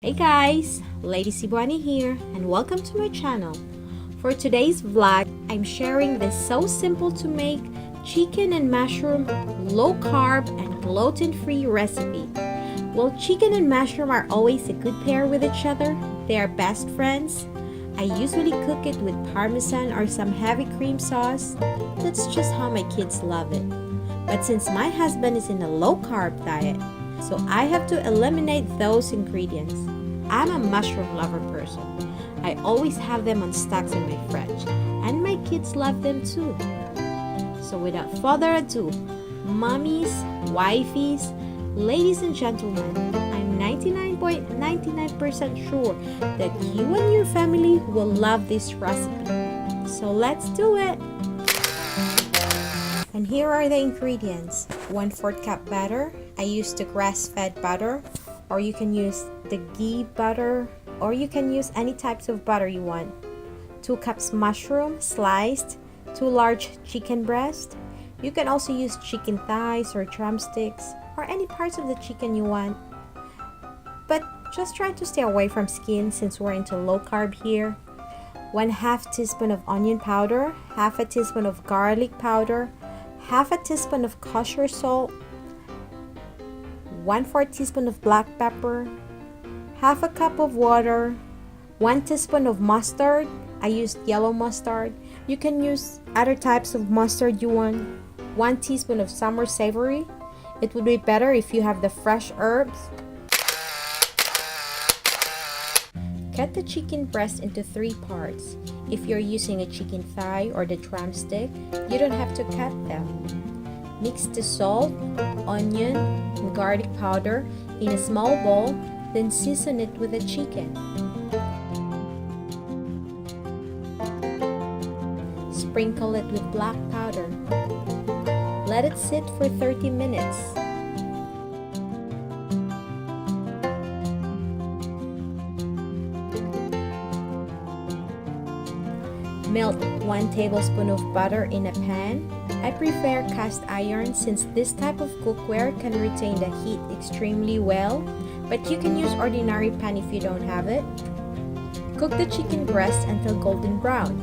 Hey guys, Lady Cebuani here and welcome to my channel. For today's vlog, I'm sharing this so simple to make chicken and mushroom low carb and gluten free recipe. Well, chicken and mushroom are always a good pair with each other. They are best friends. I usually cook it with parmesan or some heavy cream sauce. That's just how my kids love it. But since my husband is in a low carb diet, so I have to eliminate those ingredients. I'm a mushroom lover person. I always have them on stocks in my fridge, and my kids love them too. So without further ado, mommies, wifeys, ladies and gentlemen, I'm 99.99% sure that you and your family will love this recipe. So let's do it! And here are the ingredients. 1/4 cup butter. I used the grass-fed butter, or you can use the ghee butter, or you can use any types of butter you want. 2 cups mushroom sliced, 2 large chicken breast. You can also use chicken thighs or drumsticks or any parts of the chicken you want. But just try to stay away from skin since we're into low carb here. 1/2 teaspoon of onion powder, 1/2 teaspoon of garlic powder, 1/2 teaspoon of kosher salt, 1/4 teaspoon of black pepper, 1/2 cup of water, 1 teaspoon of mustard. I used yellow mustard. You can use other types of mustard you want. 1 teaspoon of savory. It would be better if you have the fresh herbs. Cut the chicken breast into 3 parts. If you're using a chicken thigh or the drumstick, you don't have to cut them. Mix the salt, onion, and garlic powder in a small bowl, then season it with the chicken. Sprinkle it with black powder. Let it sit for 30 minutes. Melt 1 tablespoon of butter in a pan. I prefer cast iron since this type of cookware can retain the heat extremely well, but you can use ordinary pan if you don't have it. Cook the chicken breast until golden brown.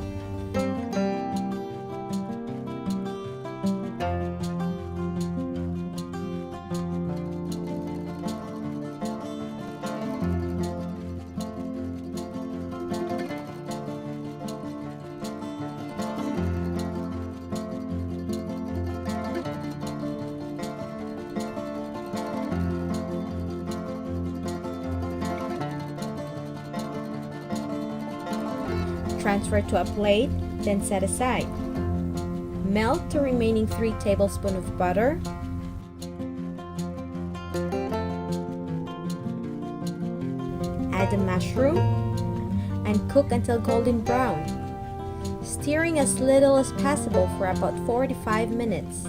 Transfer to a plate, then set aside. Melt the remaining 3 tablespoons of butter. Add the mushroom and cook until golden brown, stirring as little as possible for about 4 to 5 minutes.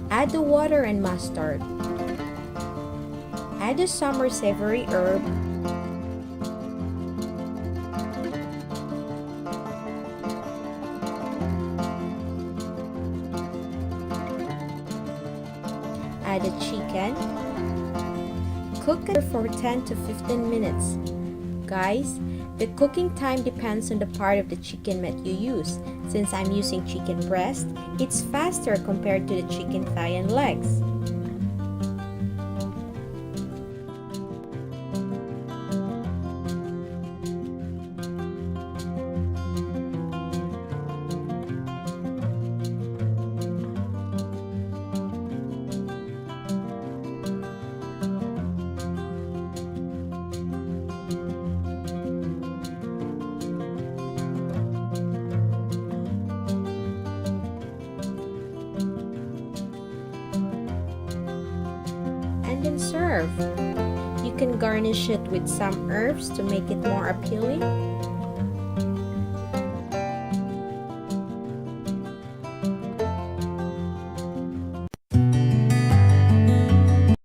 Add the water and mustard. Add the savory herb. Add the chicken. Cook it for 10 to 15 minutes. Guys, the cooking time depends on the part of the chicken that you use. Since I'm using chicken breast, it's faster compared to the chicken thigh and legs. can serve. You can garnish it with some herbs to make it more appealing.